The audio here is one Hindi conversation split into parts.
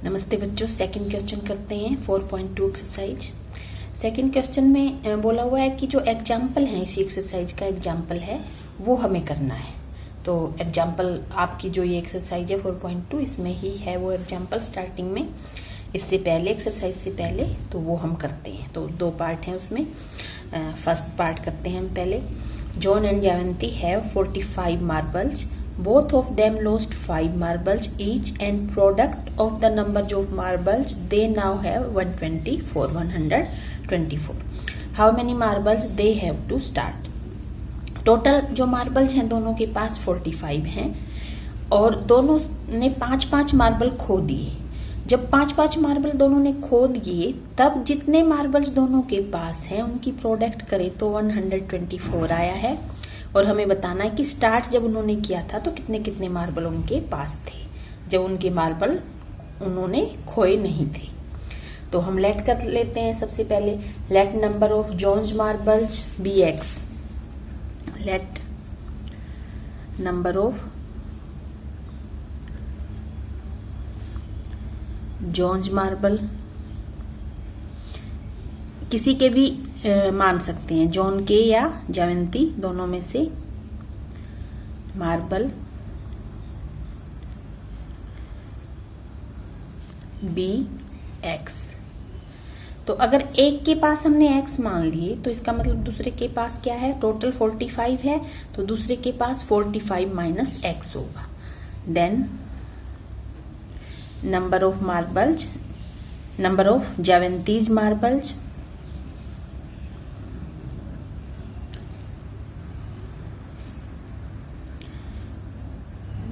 नमस्ते बच्चों, सेकंड क्वेश्चन करते हैं 4.2 एक्सरसाइज। सेकंड क्वेश्चन में बोला हुआ है कि जो एग्जाम्पल है, इसी एक्सरसाइज का एग्जाम्पल है वो हमें करना है। तो एग्जाम्पल आपकी जो ये एक्सरसाइज है 4.2 इसमें ही है वो एग्जाम्पल स्टार्टिंग में, इससे पहले एक्सरसाइज से पहले, तो वो हम करते हैं। तो दो पार्ट हैं उसमें। फर्स्ट पार्ट करते हैं हम पहले। John and Jayanti have 45 marbles, both of them lost 5 marbles each, and product of the number of marbles they now have 124 how many marbles they have to start। Total जो मार्बल्स हैं दोनों के पास 45 हैं और दोनों ने 5-5 मार्बल खो दिए। जब 5-5 मार्बल दोनों ने खो दिए तब जितने मार्बल्स दोनों के पास हैं उनकी प्रोडक्ट करें तो 124 आया है। और हमें बताना है कि स्टार्ट जब उन्होंने किया था तो कितने कितने मार्बल उनके पास थे, जब उनके मार्बल उन्होंने खोए नहीं थे। तो हम लेट कर लेते हैं। सबसे पहले let number of John's marbles be x. Let number of John's marble किसी के भी मान सकते हैं, जॉन के या जयंती दोनों में से। Marble be x. तो अगर एक के पास हमने एक्स मान लिए तो इसका मतलब दूसरे के पास क्या है, टोटल 45 है तो दूसरे के पास 45 माइनस एक्स होगा। Then number of marbles, number of Jayanti's marbles,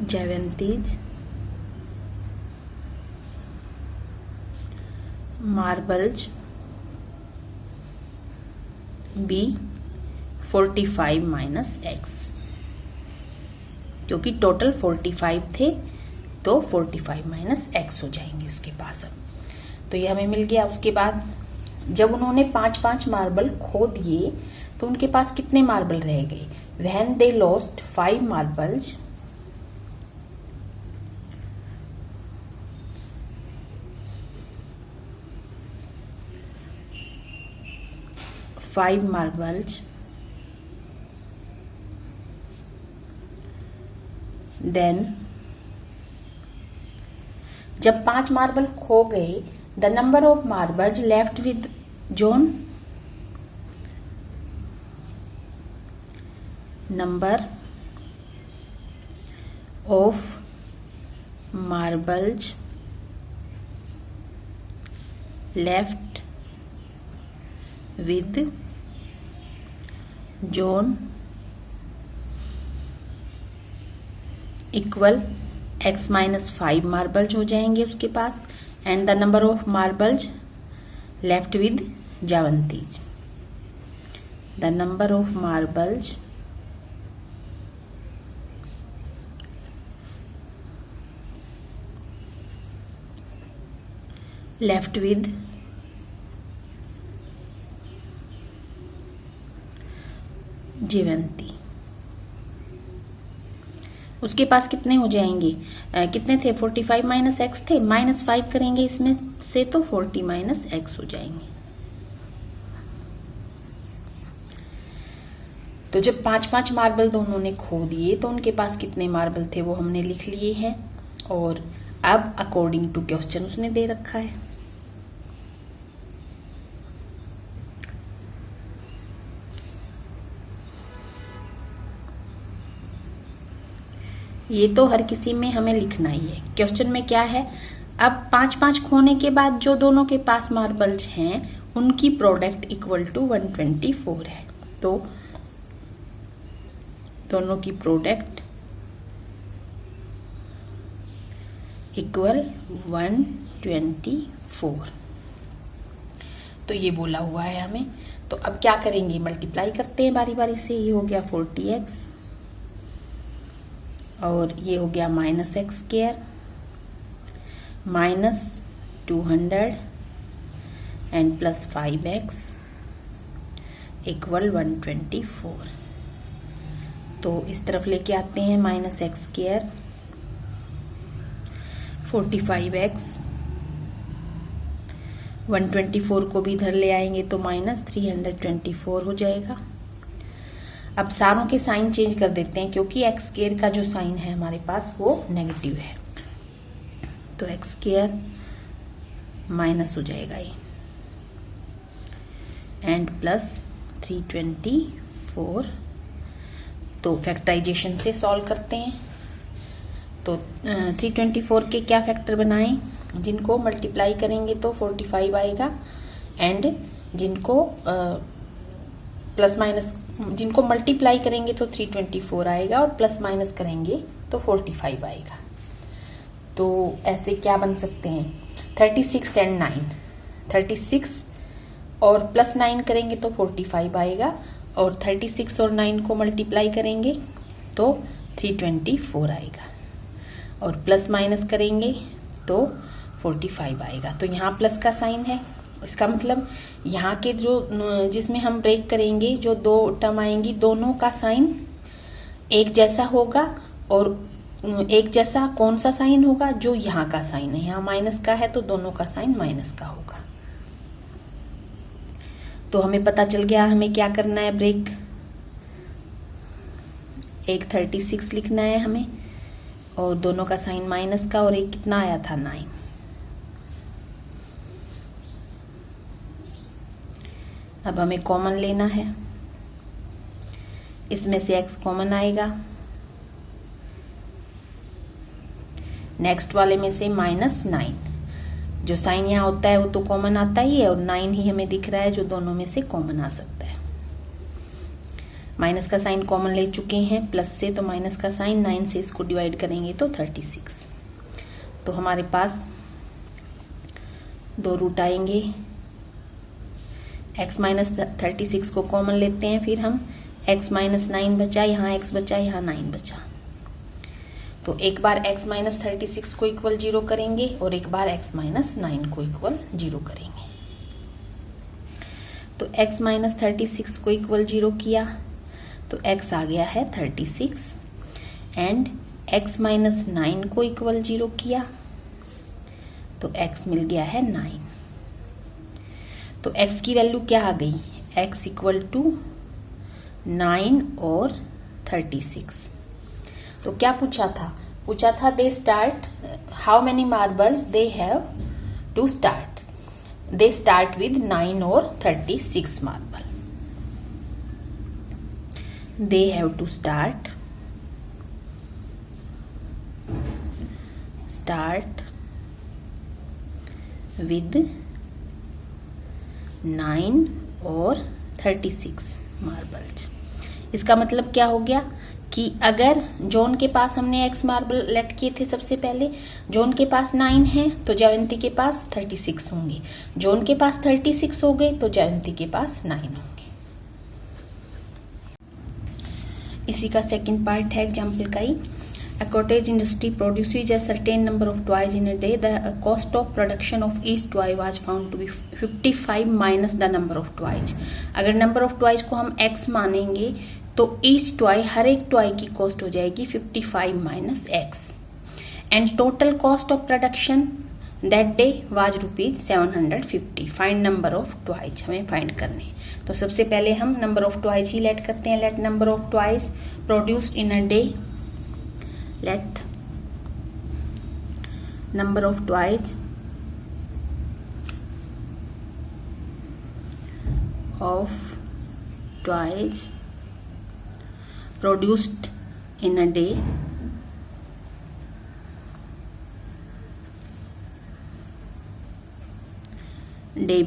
Jayanti's marbles be 45 minus x, क्योंकि टोटल 45 थे तो 45 माइनस एक्स हो जाएंगे उसके पास। अब तो ये हमें मिल गया। उसके बाद जब उन्होंने 5-5 मार्बल खो दिए तो उनके पास कितने मार्बल रह गए। When they lost 5 marbles, 5 marbles, then जब 5 मार्बल खो गए, the number of marbles left with John, number of marbles left with John equal x minus 5 marbles हो जाएंगे उसके पास, and the number of marbles left with Jayanti's. The number of marbles left with Jayanti. उसके पास कितने हो जाएंगे, कितने थे, 45 माइनस एक्स थे, -5 करेंगे इसमें से तो 40 माइनस एक्स हो जाएंगे। तो जब 5-5 मार्बल दोनों ने खो दिए तो उनके पास कितने मार्बल थे वो हमने लिख लिए हैं। और अब अकॉर्डिंग टू क्वेश्चन उसने दे रखा है। ये तो हर किसी में हमें लिखना ही है। क्वेश्चन में क्या है, अब 5-5 खोने के बाद जो दोनों के पास मार्बल्स हैं उनकी प्रोडक्ट इक्वल टू 124 है। तो दोनों की प्रोडक्ट इक्वल 124, तो ये बोला हुआ है हमें। तो अब क्या करेंगे, मल्टीप्लाई करते हैं बारी बारी से। ये हो गया 40x और ये हो गया minus x square minus 200 and plus 5x equal 124। तो इस तरफ लेके आते हैं, माइनस एक्स स्क्वायर 45x 124 को भी इधर ले आएंगे तो माइनस 324 हो जाएगा। अब सारों के साइन चेंज कर देते हैं क्योंकि एक्स स्क्वायर का जो साइन है हमारे पास वो नेगेटिव है, तो एक्स स्क्वायर माइनस हो जाएगा ये एंड प्लस 324। तो फैक्टराइजेशन से सॉल्व करते हैं। तो 324 के क्या फैक्टर बनाएं, जिनको मल्टीप्लाई करेंगे तो 45 आएगा एंड जिनको प्लस माइनस जिनको मल्टीप्लाई करेंगे तो 324 आएगा और प्लस माइनस करेंगे तो 45 आएगा। तो ऐसे क्या बन सकते हैं 36 एंड 9, 36 और प्लस 9 करेंगे तो 45 आएगा और 36 और 9 को मल्टीप्लाई करेंगे तो 324 आएगा और प्लस माइनस करेंगे तो 45 आएगा। तो यहाँ प्लस का साइन है, इसका मतलब यहाँ के जो जिसमें हम ब्रेक करेंगे जो दो टर्म आएंगी दोनों का साइन एक जैसा होगा और एक जैसा कौन सा साइन होगा, जो यहाँ का साइन है, यहाँ माइनस का है तो दोनों का साइन माइनस का होगा। तो हमें पता चल गया हमें क्या करना है, ब्रेक एक 36 लिखना है हमें और दोनों का साइन माइनस का और एक कितना आया था 9। अब हमें कॉमन लेना है, इसमें से x कॉमन आएगा, नेक्स्ट वाले में से -9, जो साइन यहाँ होता है वो तो कॉमन आता ही है और 9 ही हमें दिख रहा है जो दोनों में से कॉमन आ सकता है। माइनस का साइन कॉमन ले चुके हैं प्लस से, तो माइनस का साइन 9 से इसको डिवाइड करेंगे तो 36। तो हमारे पास दो रूट आएंगे, x माइनस 36 को कॉमन लेते हैं, फिर हम x माइनस 9 बचा, यहाँ x बचा, यहाँ 9 बचा। तो एक बार x माइनस 36 को इक्वल 0 करेंगे और एक बार x माइनस 9 को इक्वल 0 करेंगे। तो x माइनस 36 को इक्वल 0 किया तो x आ गया है 36 एंड x माइनस 9 को इक्वल 0 किया तो x मिल गया है 9। तो x की वैल्यू क्या आ गई, x इक्वल टू 9 और 36। तो क्या पूछा था they start how many marbles they have to start, they start with 9 और 36 marble, they have to start with 9 और 36 मार्बल्स। इसका मतलब क्या हो गया कि अगर जॉन के पास हमने x मार्बल लेट किए थे सबसे पहले, जॉन के पास 9 है तो जयंती के पास 36 होंगे, जॉन के पास 36 हो गए तो जयंती के पास 9 होंगे। इसी का सेकंड पार्ट है एग्जाम्पल का ही। A cottage industry produces a certain number of toys in a day. The cost of production of each toy was found to be 55 minus the number of toys. अगर number of toys को हम x मानेंगे तो each toy हर एक toy की cost हो जाएगी 55 minus x. And total cost of production that day was rupees 750. Find number of toys हमें find करने। तो सबसे पहले हम number of toys he let करते हैं। Let number of toys produced in a day, let number of toys produced in a day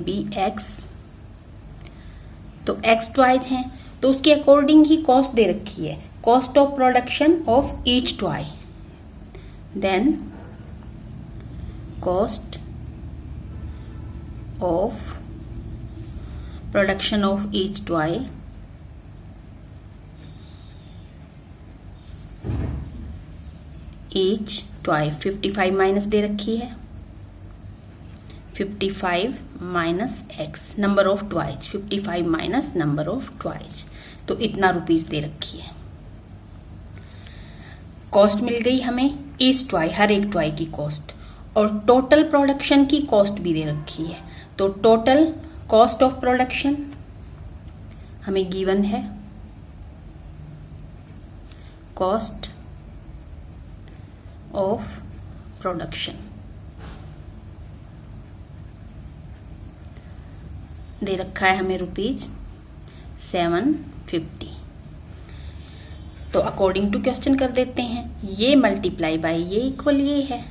be x। तो x टॉयज हैं तो उसके अकॉर्डिंग ही कॉस्ट दे रखी है, cost of production of each toy, then cost of production of each toy each toy 55 minus दे रखी है, 55 minus x number of toys, 55 minus number of toys, तो इतना रुपीस दे रखी है। कॉस्ट मिल गई हमें ईच टॉय, हर एक टॉय की कॉस्ट, और टोटल प्रोडक्शन की कॉस्ट भी दे रखी है। तो टोटल कॉस्ट ऑफ प्रोडक्शन हमें गिवन है, कॉस्ट ऑफ प्रोडक्शन दे रखा है हमें ₹750। तो अकॉर्डिंग टू क्वेश्चन कर देते हैं, ये मल्टीप्लाई बाय ये इक्वल ये है,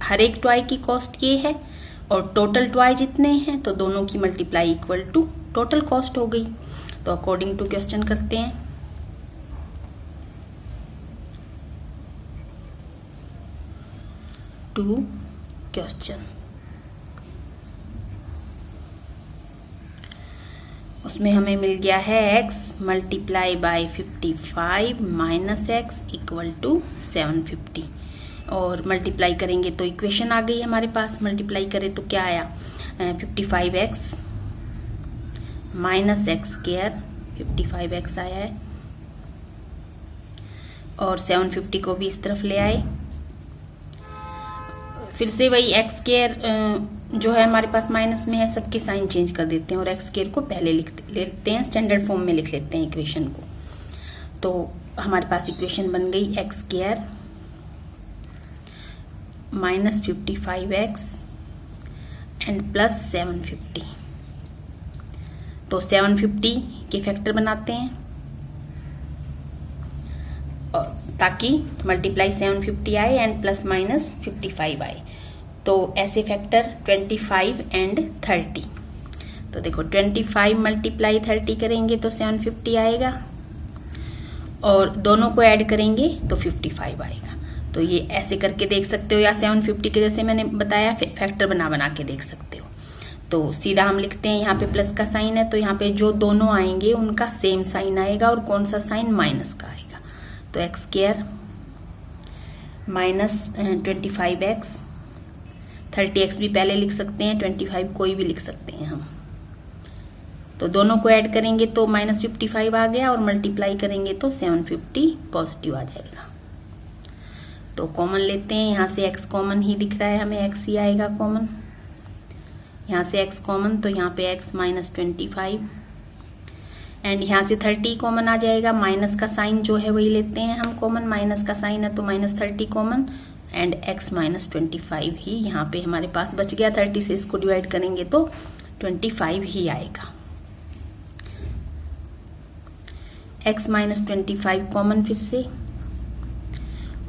हर एक टॉय की कॉस्ट ये है और टोटल टॉय जितने हैं तो दोनों की multiply equal to total cost हो गई। तो अकॉर्डिंग टू क्वेश्चन करते हैं, टू क्वेश्चन, उसमें हमें मिल गया है x multiply by 55 minus x equal to 750 और मल्टीप्लाई करेंगे तो इक्वेशन आ गई हमारे पास। मल्टीप्लाई करें तो क्या आया, 55x minus x square, 55x आया है और 750 को भी इस तरफ ले आए। फिर से वही एक्स स्क्वायर जो है हमारे पास माइनस में है, सबके साइन चेंज कर देते हैं और एक्स स्क्वायर को पहले लिख लेते हैं, स्टैंडर्ड फॉर्म में लिख लेते हैं इक्वेशन को। तो हमारे पास इक्वेशन बन गई x square minus 55x and plus 750। तो 750 के फैक्टर बनाते हैं ताकि मल्टीप्लाई 750 आए एंड प्लस माइनस 55 आए। तो ऐसे फैक्टर 25 एंड 30। तो देखो 25 मल्टीप्लाई 30 करेंगे तो 750 आएगा और दोनों को ऐड करेंगे तो 55 आएगा। तो ये ऐसे करके देख सकते हो या 750 के जैसे मैंने बताया फैक्टर बना के देख सकते हो। तो सीधा हम लिखते हैं, यहाँ पे प्लस का साइन है तो यहाँ पे जो दोनों आएंगे उनका सेम साइन आएगा और कौन सा साइन, माइनस का आएगा। तो x square minus 25x, 30x भी पहले लिख सकते हैं, 25 कोई भी लिख सकते हैं हम। तो दोनों को ऐड करेंगे तो माइनस 55 आ गया और मल्टीप्लाई करेंगे तो 750 पॉजिटिव आ जाएगा। तो कॉमन लेते हैं, यहाँ से x कॉमन ही दिख रहा है हमें, x ही आएगा कॉमन। यहाँ से x कॉमन तो यहाँ पे x माइनस 25 एंड यहाँ से 30 कॉमन आ जाएगा। माइनस का साइन जो है वही लेते हैं हम कॉमन, माइनस का साइन है तो minus 30 common and x minus 25 ही यहाँ पे हमारे पास बच गया। 30 से इसको डिवाइड करेंगे तो 25 ही आएगा। x माइनस 25 कॉमन फिर से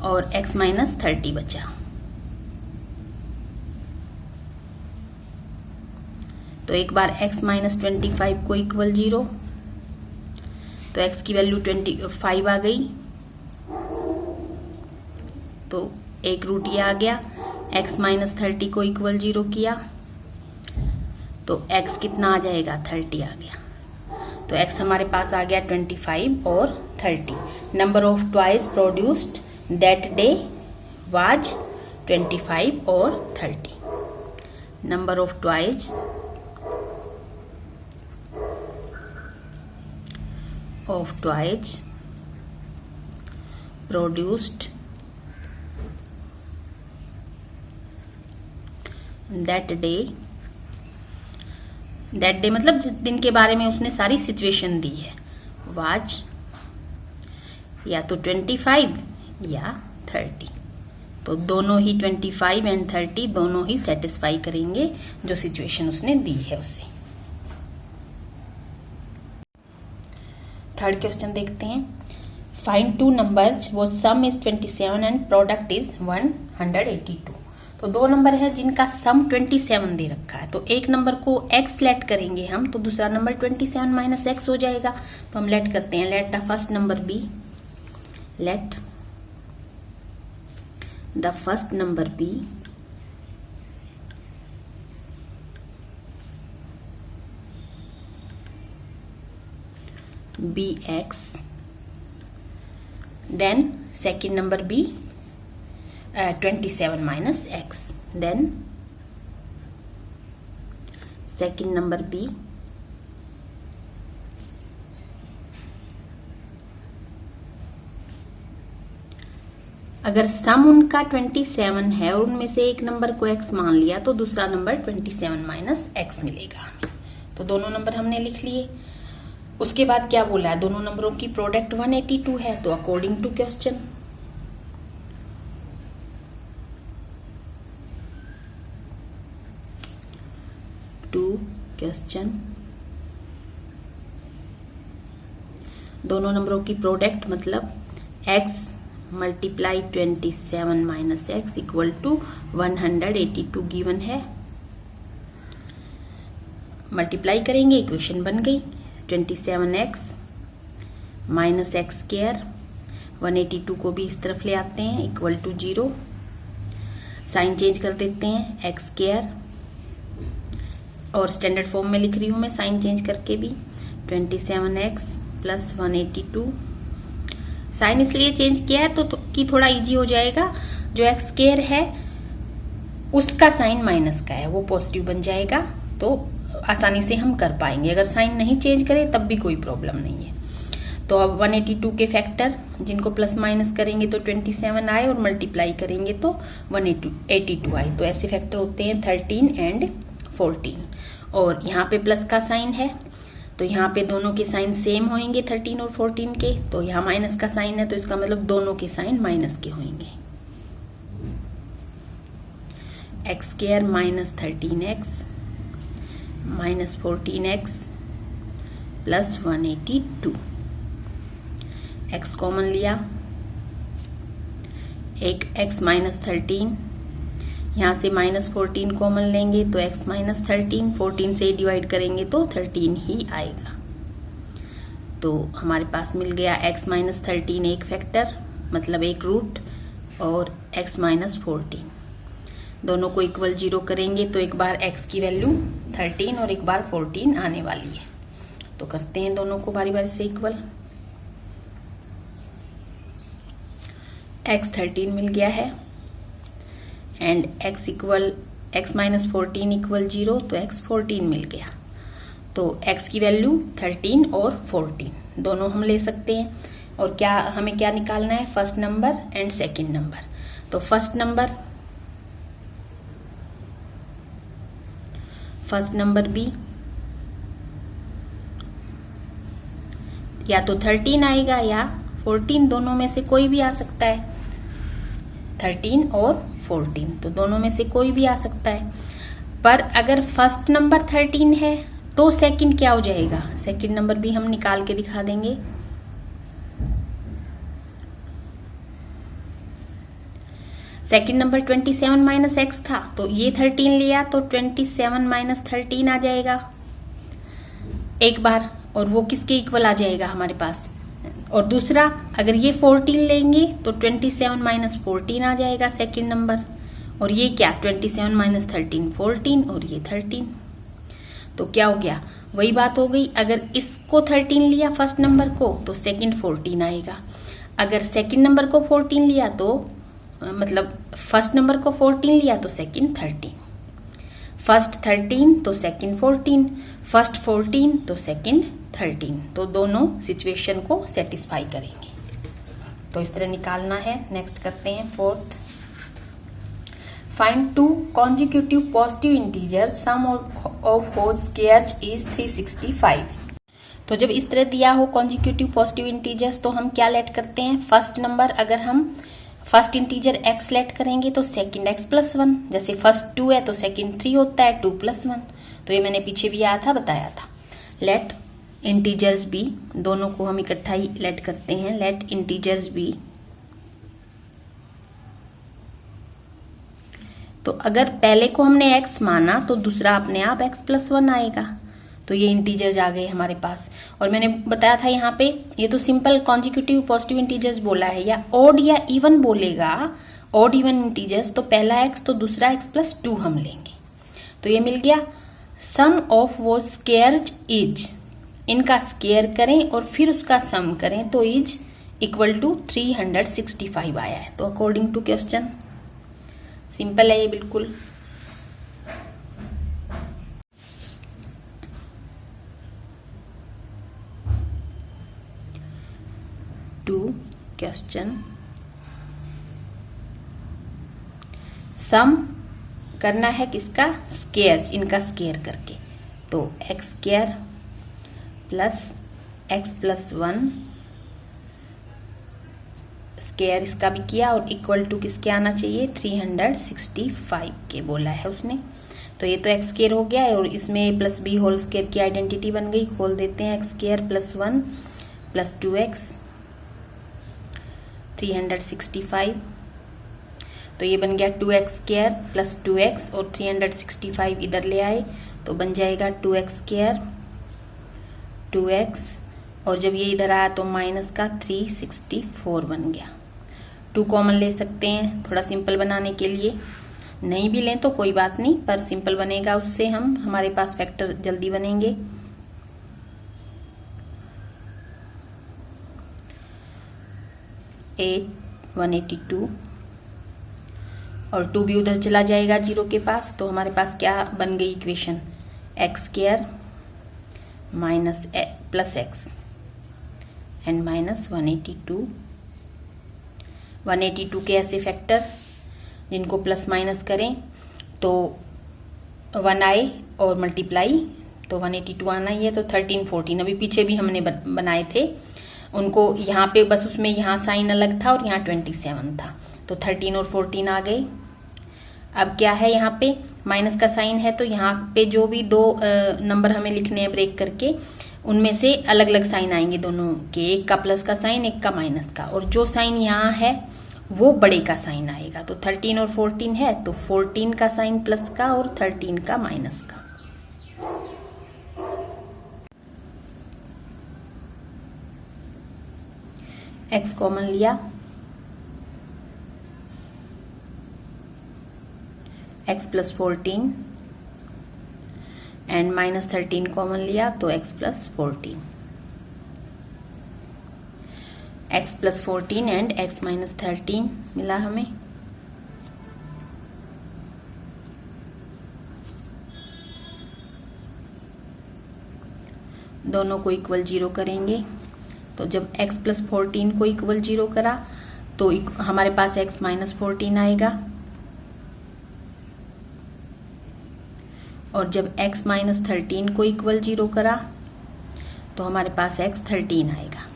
और x माइनस 30 बचा। तो एक बार x माइनस 25 को इक्वल 0 तो x की वैल्यू 25 आ गई तो एक रूट ये आ गया। x माइनस 30 को इक्वल 0 किया तो x कितना आ जाएगा, 30 आ गया। तो x हमारे पास आ गया 25 और 30। Number of toys produced that day was 25 और 30। Number of toys produced that day मतलब जिस दिन के बारे में उसने सारी सिचुएशन दी है, वाज या तो 25 या 30। तो दोनों ही 25 एंड 30 दोनों ही सेटिस्फाई करेंगे जो सिचुएशन उसने दी है उसे। थर्ड क्वेश्चन देखते हैं। फाइंड टू नंबर्स वो सम इज 27 एंड प्रोडक्ट इज 182। तो दो नंबर है जिनका सम 27 दे रखा है। तो एक नंबर को x लेट करेंगे हम तो दूसरा नंबर 27 माइनस x हो जाएगा। तो हम लेट करते हैं, let the first number be, let the first number be bx, then second number b 27 minus x, then second number b अगर सम उनका 27 है और उनमें से एक नंबर को x मान लिया तो दूसरा नंबर 27 माइनस x मिलेगा हमें। तो दोनों नंबर हमने लिख लिए। उसके बाद क्या बोला है, दोनों नंबरों की प्रोडक्ट 182 है। तो अकॉर्डिंग टू क्वेश्चन दोनों नंबरों की प्रोडक्ट मतलब x multiply 27 minus x equal to 182 given है। मल्टीप्लाई करेंगे, इक्वेशन बन गई 27x माइनस एक्स स्क्वायर, 182 को भी इस तरफ ले आते हैं इक्वल टू 0, साइन चेंज कर देते हैं एक्स स्क्वायर, और स्टैंडर्ड फॉर्म में लिख रही हूं मैं साइन चेंज करके भी 27x प्लस 182। साइन इसलिए चेंज किया है तो कि थोड़ा इजी हो जाएगा। जो एक्स स्क्वायर है उसका साइन माइनस का है, वो पॉजिटिव बन जाएगा, तो आसानी से हम कर पाएंगे। अगर साइन नहीं चेंज करे तब भी कोई प्रॉब्लम नहीं है। तो अब 182 के फैक्टर जिनको प्लस माइनस करेंगे तो 27 आए और मल्टीप्लाई करेंगे तो 182 आए। तो ऐसे फैक्टर होते हैं 13 एंड 14। और यहाँ पे प्लस का साइन है तो यहाँ पे दोनों के साइन सेम होंगे 13 और 14 के। तो यहाँ माइनस का साइन है तो इसका मतलब दोनों के साइन माइनस के होंगे। X square minus 13x minus 14x plus 182। x common लिया, एक x माइनस 13, यहाँ से माइनस 14 कॉमन लेंगे तो x माइनस 13, 14 से डिवाइड करेंगे तो 13 ही आएगा। तो हमारे पास मिल गया x माइनस 13 एक फैक्टर मतलब एक रूट और x माइनस 14। दोनों को इक्वल 0 करेंगे तो एक बार x की वैल्यू 13 और एक बार 14 आने वाली है। तो करते हैं दोनों को बारी बारी से इक्वल। x 13 मिल गया है एंड x माइनस 14 इक्वल 0, तो x 14 मिल गया। तो x की वैल्यू 13 और 14 दोनों हम ले सकते हैं। और क्या हमें क्या निकालना है, first number and second number. तो फर्स्ट नंबर भी या तो 13 आएगा या 14, दोनों में से कोई भी आ सकता है। 13 और 14 तो दोनों में से कोई भी आ सकता है। पर अगर फर्स्ट नंबर 13 है तो सेकंड क्या हो जाएगा, सेकंड नंबर भी हम निकाल के दिखा देंगे। सेकंड नंबर 27 माइनस एक्स था तो ये 13 लिया तो 27 माइनस 13 आ जाएगा एक बार, और वो किसके इक्वल आ जाएगा हमारे पास। और दूसरा अगर ये 14 लेंगे तो 27 माइनस 14 आ जाएगा सेकंड नंबर, और ये क्या 27 माइनस 13 14 और ये 13। तो क्या हो गया, वही बात हो गई। अगर इसको 13 लिया फर्स्ट नंबर को तो सेकंड 14 आएगा। अगर सेकंड नंबर को 14 लिया तो मतलब फर्स्ट नंबर को 14 लिया तो सेकंड 13, फर्स्ट 13 तो सेकंड 14, फर्स्ट 14 तो सेकंड 13। तो दोनों सिचुएशन को सेटिस्फाई करेंगे। तो इस तरह निकालना है। नेक्स्ट करते हैं fourth. Find two consecutive positive integer sum of whole squares is 365। तो जब इस तरह दिया हो कॉन्जिक्यूटिव पॉजिटिव इंटीजर्स तो हम क्या लेट करते हैं, फर्स्ट नंबर अगर हम फर्स्ट इंटीजर x लेट करेंगे तो सेकंड x प्लस 1, जैसे फर्स्ट 2 है तो सेकंड 3 होता है 2 प्लस 1। तो ये मैंने पीछे भी आया था बताया था। लेट इंटीजर्स भी, दोनों को हम इकट्ठा ही लेट करते हैं। लेट इंटीजर्स भी, तो अगर पहले को हमने x माना तो दूसरा अपने आप x प्लस 1 आएगा। तो ये इंटीजर्स आ गए हमारे पास। और मैंने बताया था यहाँ पे ये तो सिंपल कॉन्जिक्यूटिव पॉजिटिव इंटीजर्स बोला है, या ओड या इवन बोलेगा, ओड इवन इंटीजर्स तो पहला x तो दूसरा x प्लस 2 हम लेंगे। तो ये मिल गया सम ऑफ वो स्क्वायर्स इज, इनका स्क्वायर करें और फिर उसका सम करें तो इज इक्वल टू 365 आया है। तो अकॉर्डिंग टू क्वेश्चन सिंपल है ये बिल्कुल। टू क्वेश्चन सम करना है किसका, स्केयर, इनका स्केयर करके। तो x square plus x plus 1 square इसका भी किया, और इक्वल टू किसके आना चाहिए, 365 के बोला है उसने। तो ये तो एक्स स्केयर हो गया है, और इसमें प्लस बी होल स्केयर की आइडेंटिटी बन गई। खोल देते हैं, x square plus 1 plus 2x 365। तो ये बन गया 2x स्केयर प्लस 2x, और 365 इधर ले आए तो बन जाएगा 2x स्केयर 2x, और जब ये इधर आया तो माइनस का 364 बन गया। 2 कॉमन ले सकते हैं थोड़ा सिंपल बनाने के लिए, नहीं भी लें तो कोई बात नहीं, पर सिंपल बनेगा उससे, हमारे पास फैक्टर जल्दी बनेंगे। एट 182, और 2 भी उधर चला जाएगा 0 के पास, तो हमारे पास क्या बन गई equation, x square minus plus x and minus 182। 182 के ऐसे फैक्टर जिनको प्लस माइनस करें तो 1 आए और मल्टीप्लाई, तो 182 आना ही है। तो 13 14 अभी पीछे भी हमने बनाए थे उनको, यहाँ पे बस उसमें यहाँ साइन अलग था और यहाँ 27 था, तो 13 और 14 आ गए। अब क्या है, यहाँ पे माइनस का साइन है, तो यहाँ पे जो भी 2 नंबर हमें लिखने हैं ब्रेक करके, उनमें से अलग अलग साइन आएंगे दोनों के, एक का प्लस का साइन, एक का माइनस का, और जो साइन यहाँ है वो बड़े का साइन आएगा। तो 13 और 14 है, तो 14 का साइन प्लस का और 13 का माइनस का। x कॉमन लिया, x plus 14 and minus 13 common लिया, तो x plus 14, x plus 14 and x minus 13 मिला हमें। दोनों को इक्वल 0 करेंगे, तो जब x प्लस 14 को इक्वल 0 करा तो हमारे पास x माइनस 14 आएगा, और जब x माइनस 13 को इक्वल 0 करा तो हमारे पास x 13 आएगा।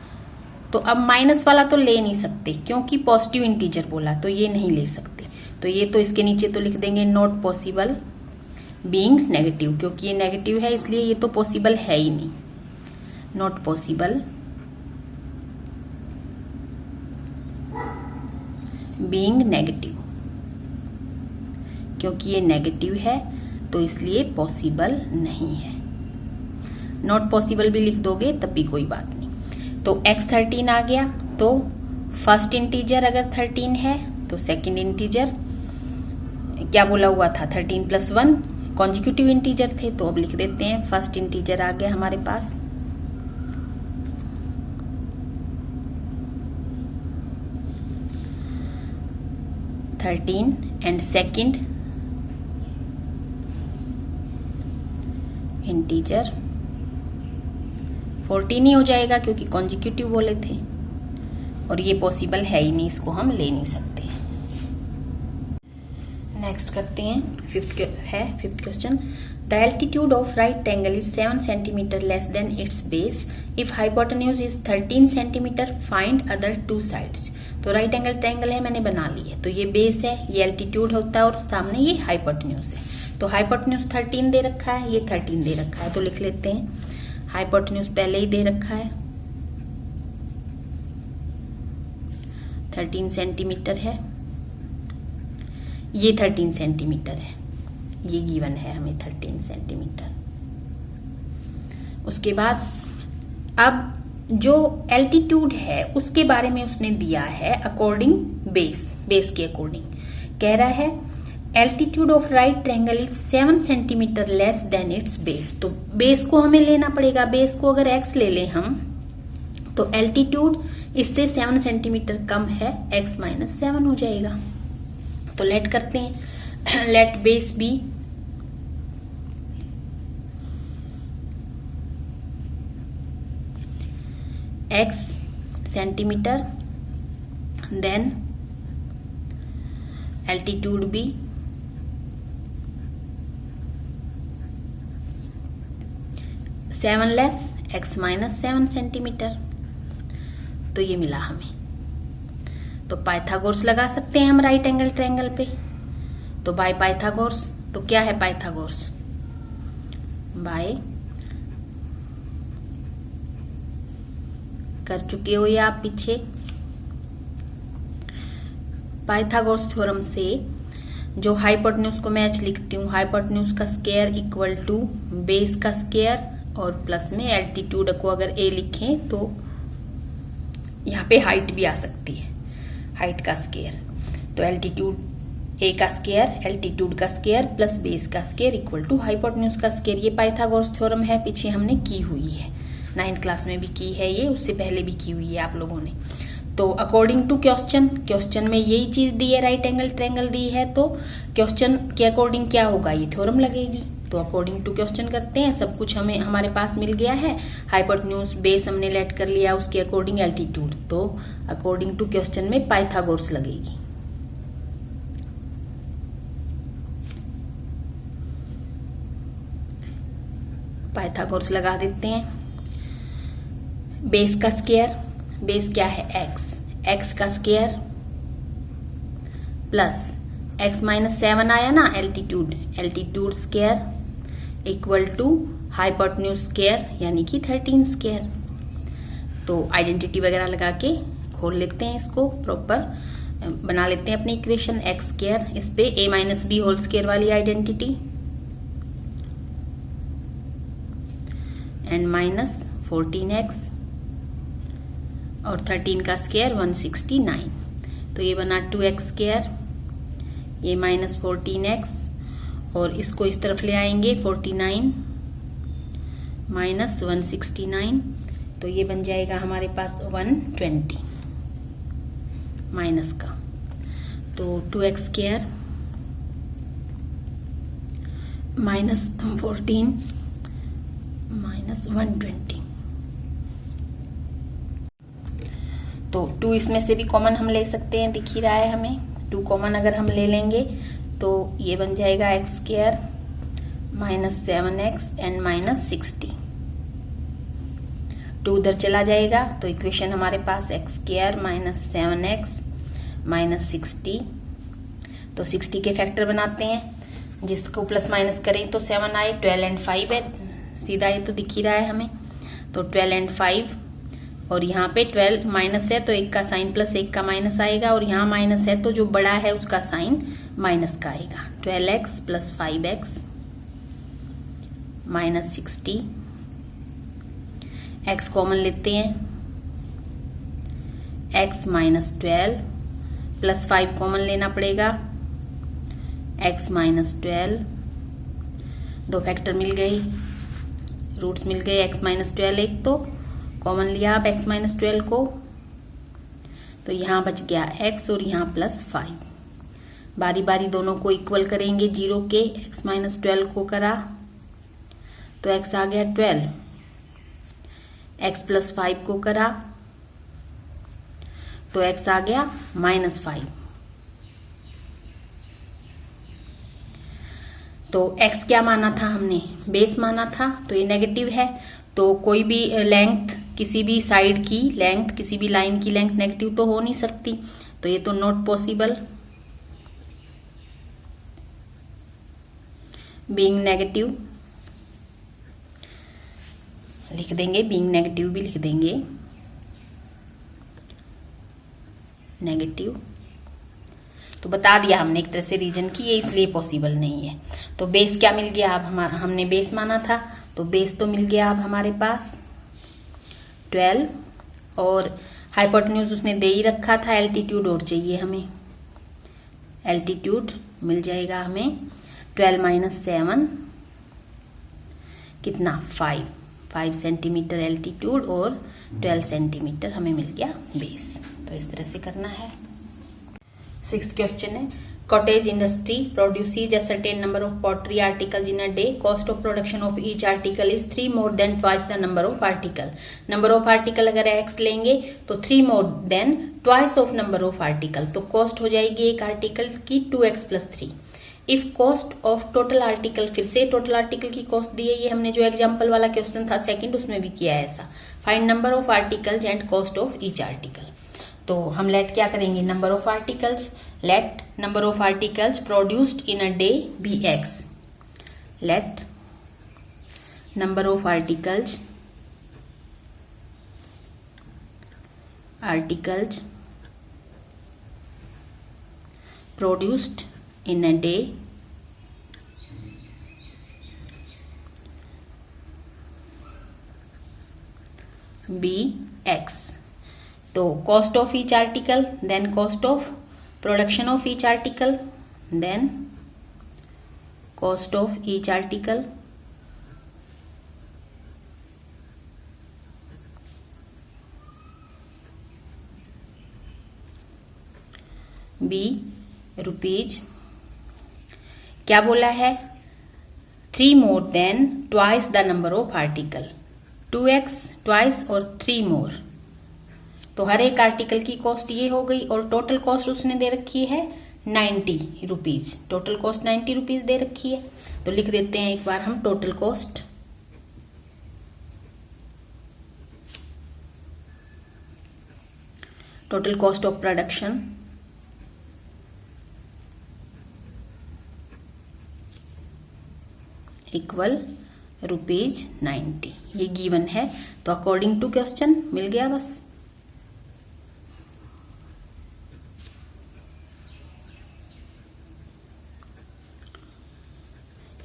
तो अब माइनस वाला तो ले नहीं सकते क्योंकि पॉजिटिव इंटीजर बोला, तो ये नहीं ले सकते, तो ये तो इसके नीचे तो लिख देंगे नॉट पॉसिबल बीइंग नेगेटिव, क्योंकि ये नेगेटिव है इसलिए ये तो पॉसिबल है ही नहीं। नॉट पॉसिबल बीइंग नेगेटिव, क्योंकि ये नेगेटिव है तो इसलिए पॉसिबल नहीं है। नॉट पॉसिबल भी लिख दोगे तब भी कोई बात नहीं। तो x 13 आ गया, तो फर्स्ट इंटीजर अगर 13 है तो सेकंड इंटीजर क्या बोला हुआ था, 13 प्लस 1 कॉन्जिक्यूटिव इंटीजर थे, तो अब लिख देते हैं फर्स्ट इंटीजर आ गया हमारे पास। एंड सेकंड इंटीजर 14 ही हो जाएगा क्योंकि कॉन्जिक्यूटिव बोले थे, और ये पॉसिबल है ही नहीं, इसको हम ले नहीं सकते। नेक्स्ट करते हैं, fifth question. The altitude of right triangle is 7 centimetre less than it's base if hypotenuse is 13 centimetre, find other 2 sides. तो राइट एंगल ट्रायंगल है, मैंने बना ली है, तो ये बेस है, ये एल्टीट्यूड होता है, और सामने ये हाइपोटेन्यूज है। तो हाइपोटेन्यूज 13 दे रखा है, ये 13 दे रखा है, तो लिख लेते हैं हाइपोटेन्यूज पहले ही दे रखा है 13 सेंटीमीटर है, ये 13 सेंटीमीटर है, ये गिवन है हमें 13 सेंटीमीटर। उसके बाद अब जो एल्टीट्यूड है उसके बारे में उसने दिया है अकॉर्डिंग बेस के अकॉर्डिंग कह रहा है altitude of right triangle is 7 centimetre less than it's base. तो बेस को हमें लेना पड़ेगा, बेस को अगर x ले लें हम तो एल्टीट्यूड इससे 7 सेंटीमीटर कम है, x माइनस 7 हो जाएगा। तो लेट करते हैं, let base be x centimetre, then altitude be 7 less x minus 7 centimetre. तो ये मिला हमें। तो पाइथागोरस लगा सकते हैं हम राइट एंगल ट्रायंगल पे। तो बाय पाइथागोरस, तो क्या है पाइथागोरस? बाय कर चुके हो ये आप पीछे। पाइथागोरस थ्योरम से जो हाइपोटेन्यूज को मैं एच लिखती हूँ, हाइपोटेन्यूज का स्क्वायर इक्वल टू बेस का स्क्वायर और प्लस में एल्टीट्यूड को अगर ए लिखें तो यहाँ पे हाइट भी आ सकती है, हाइट का स्क्वायर। तो एल्टीट्यूड ए का स्क्वायर, एल्टीट्यूड का स्क्वायर प्लस बेस का स्क्वायर इक्वल टू हाइपोटेन्यूज का स्क्वायर। ये पाइथागोरस थ्योरम है, पीछे हमने की हुई है, 9th क्लास में भी की है ये, उससे पहले भी की हुई है आप लोगों ने। तो अकॉर्डिंग टू क्वेश्चन में यही चीज दी है, राइट एंगल ट्रायंगल दी है, तो क्वेश्चन के अकॉर्डिंग क्या होगा, ये थ्योरम लगेगी। तो अकॉर्डिंग टू क्वेश्चन करते हैं, सब कुछ हमें हमारे पास मिल गया है। हाइपोटेन्यूज बेस हमने लेट कर लिया, उसके अकॉर्डिंग एल्टीट्यूड। तो अकॉर्डिंग टू क्वेश्चन में पाइथागोरस लगेगी। पाइथागोरस लगा देते हैं। बेस का स्क्वायर, बेस क्या है x का स्क्वायर प्लस x माइनस 7 आया ना altitude square equal to hypotenuse square यानी कि 13 स्क्वायर। तो आइडेंटिटी वगैरह लगा के खोल लेते हैं, इसको प्रॉपर बना लेते हैं अपनी इक्वेशन। x स्क्वायर, इस पे a minus b whole square वाली आइडेंटिटी एंड माइनस 14x और 13 का स्क्वायर 169। तो ये बना 2x स्क्वायर, ये माइनस 14x और इसको इस तरफ ले आएंगे 49 माइनस 169। तो ये बन जाएगा हमारे पास 120 माइनस का। तो 2x स्क्वायर माइनस 14 माइनस 120। तो 2 इसमें से भी कॉमन हम ले सकते हैं, दिख ही रहा है हमें। 2 कॉमन अगर हम ले लेंगे तो ये बन जाएगा x square minus 7x and minus 60। 2 उधर चला जाएगा तो इक्वेशन हमारे पास x square minus 7x minus 60। तो 60 के फैक्टर बनाते हैं, जिसको प्लस माइनस करें तो 7 आए, 12 एंड 5 है, सीधा ये तो दिख ही रहा है हमें। तो 12 एंड 5 और यहाँ पे 12 माइनस है तो एक का साइन प्लस एक का माइनस आएगा, और यहाँ माइनस है तो जो बड़ा है उसका साइन माइनस का आएगा। 12x plus 5x minus 60। x common लेते हैं, x माइनस 12 प्लस 5 कॉमन लेना पड़ेगा, x माइनस 12। 2 फैक्टर मिल गए, रूट्स मिल गए, x माइनस 12 एक तो कॉमन लिया आप x माइनस 12 को, तो यहां बच गया x और यहां प्लस 5। बारी बारी दोनों को इक्वल करेंगे, 0 के x माइनस 12 को करा तो x आ गया 12, x प्लस 5 को करा तो x आ गया माइनस 5। तो x क्या माना था हमने, बेस माना था, तो ये नेगेटिव है। तो कोई भी लेंथ, किसी भी साइड की लेंथ, किसी भी लाइन की लेंथ नेगेटिव तो हो नहीं सकती, तो ये तो नॉट पॉसिबल। बीइंग नेगेटिव लिख देंगे, बीइंग नेगेटिव भी लिख देंगे, नेगेटिव। तो बता दिया हमने एक तरह से रीजन की ये इसलिए पॉसिबल नहीं है। तो बेस क्या मिल गया, अब हमने बेस माना था तो बेस तो मिल गया अब हमारे पास 12, और हाइपोटेन्यूज उसने दे ही रखा था, एल्टीट्यूड और चाहिए हमें, एल्टीट्यूड मिल जाएगा हमें 12 माइनस 7 कितना 5 सेंटीमीटर एल्टीट्यूड और 12 सेंटीमीटर हमें मिल गया बेस। तो इस तरह से करना है। 6th क्वेश्चन है, cottage industry produces a certain number of pottery articles in a day. Cost of production of each article is 3 more than twice the number of article. Number of article अगर x लेंगे तो 3 more than twice of number of article, तो cost हो जाएगी एक आर्टिकल की 2x plus 3। If cost of total article, फिर से टोटल आर्टिकल की कॉस्ट दी है, ये हमने जो एग्जाम्पल वाला क्वेश्चन था सेकंड उसमें भी किया है ऐसा। Find number of articles and cost of each article. तो हम लेट क्या करेंगे, number of articles, let number of articles produced in a day be x, let number of articles produced in a day be x। तो cost of each article, then cost of production of each article, then cost of each article be rupees, क्या बोला है, 3 more than twice the number of article, 2x twice और 3 मोर। तो हर एक आर्टिकल की कॉस्ट ये हो गई और टोटल कॉस्ट उसने दे रखी है 90 रुपीज, टोटल कॉस्ट 90 रुपीज दे रखी है। तो लिख देते हैं एक बार हम total cost, total cost of production equal ₹90, ये गिवन है। तो अकॉर्डिंग टू क्वेश्चन मिल गया बस।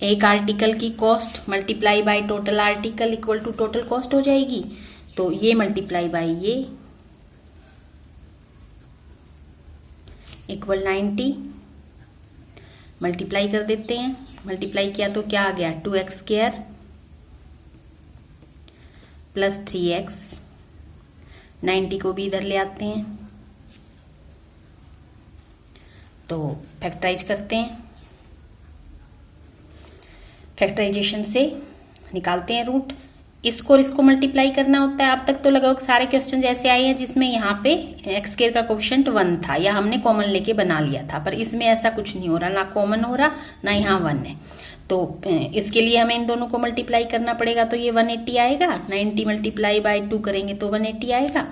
एक आर्टिकल की cost multiply by total article equal to total cost हो जाएगी। तो ये मल्टीप्लाई बाय ये इक्वल 90, मल्टीप्लाई कर देते हैं। मल्टीप्लाई किया तो क्या आ गया, 2x² प्लस 3x, 90 को भी इधर ले आते हैं। तो फैक्टराइज करते हैं, फैक्टराइजेशन से निकालते हैं रूट। इसको और इसको मल्टीप्लाई करना होता है। अब तक तो लगभग सारे क्वेश्चन जैसे आए हैं जिसमें यहाँ पे x² का कोफिशिएंट 1 था या हमने कॉमन लेके बना लिया था, पर इसमें ऐसा कुछ नहीं हो रहा, ना कॉमन हो रहा ना यहाँ 1 है। तो इसके लिए हमें इन दोनों को मल्टीप्लाई करना पड़ेगा। तो ये 180 आएगा, 90 मल्टीप्लाई बाय 2 करेंगे तो 180 आएगा,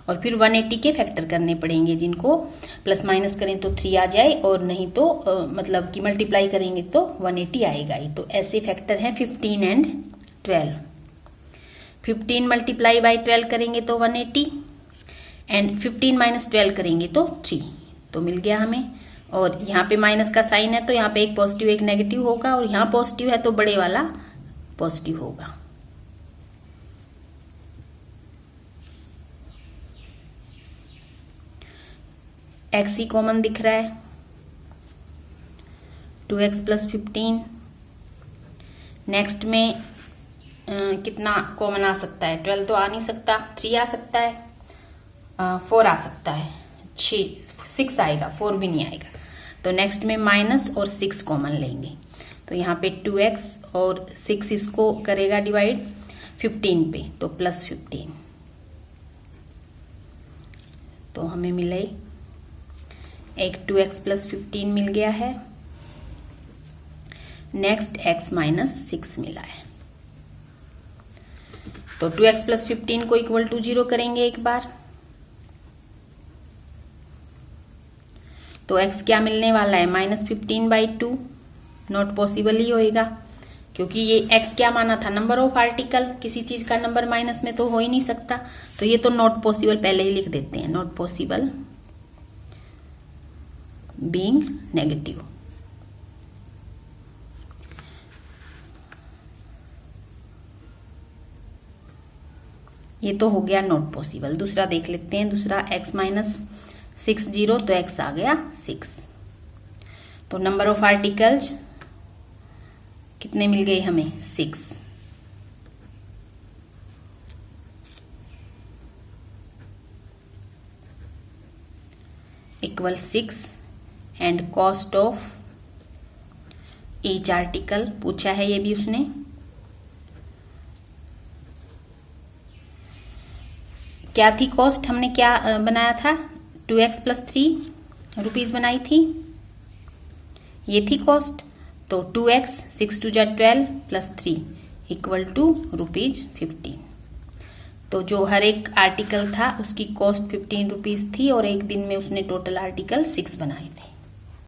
और फिर 180 के फैक्टर करने पड़ेंगे, जिनको प्लस माइनस करें तो 3 आ जाए, और नहीं तो मतलब कि मल्टीप्लाई करेंगे तो 180 आएगा ही। तो ऐसे फैक्टर हैं 15 एंड 12। 15 मल्टीप्लाई बाय 12 करेंगे तो 180, एंड 15 माइनस 12 करेंगे तो 3। तो मिल गया हमें। और यहाँ पे माइनस का साइन है तो यहाँ पे एक पॉजिटिव एक नेगेटिव होगा, और यहाँ पॉजिटिव है तो बड़े वाला पॉजिटिव होगा। x ही कॉमन दिख रहा है, 2x प्लस 15। नेक्स्ट में कितना कॉमन आ सकता है, 12 तो आ नहीं सकता, 3 आ सकता है, 4 आ सकता है, 6 आएगा, 4 भी नहीं आएगा। तो नेक्स्ट में माइनस और 6 कॉमन लेंगे। तो यहाँ पे 2x और 6 इसको करेगा डिवाइड 15 पे, तो प्लस 15। तो हमें मिले एक 2x प्लस 15 मिल गया है। नेक्स्ट x माइनस 6 मिला है। तो 2x प्लस 15 को इक्वल टू 0 करेंगे एक बार। तो x क्या मिलने वाला है, -15/2। नॉट पॉसिबल ही होएगा, क्योंकि ये x क्या माना था, नंबर ऑफ आर्टिकल। किसी चीज का नंबर माइनस में तो हो ही नहीं सकता। तो ये तो नॉट पॉसिबल पहले ही लिख देते हैं, नॉट पॉसिबल बीइंग नेगेटिव। ये तो हो गया नॉट पॉसिबल। दूसरा देख लेते हैं। दूसरा x माइनस 6 0, तो x आ गया 6। तो नंबर ऑफ आर्टिकल्स कितने मिल गए हमें, 6। Equal 6 and cost of each article पूछा है ये भी उसने। क्या थी कॉस्ट, हमने क्या बनाया था, 2x प्लस 3 रुपीज बनाई थी। ये थी कॉस्ट। तो 2x 6 2 जा 12 प्लस 3 इक्वल टू ₹15। तो जो हर एक आर्टिकल था उसकी कॉस्ट 15 रुपीज थी और एक दिन में उसने टोटल आर्टिकल 6 बनाए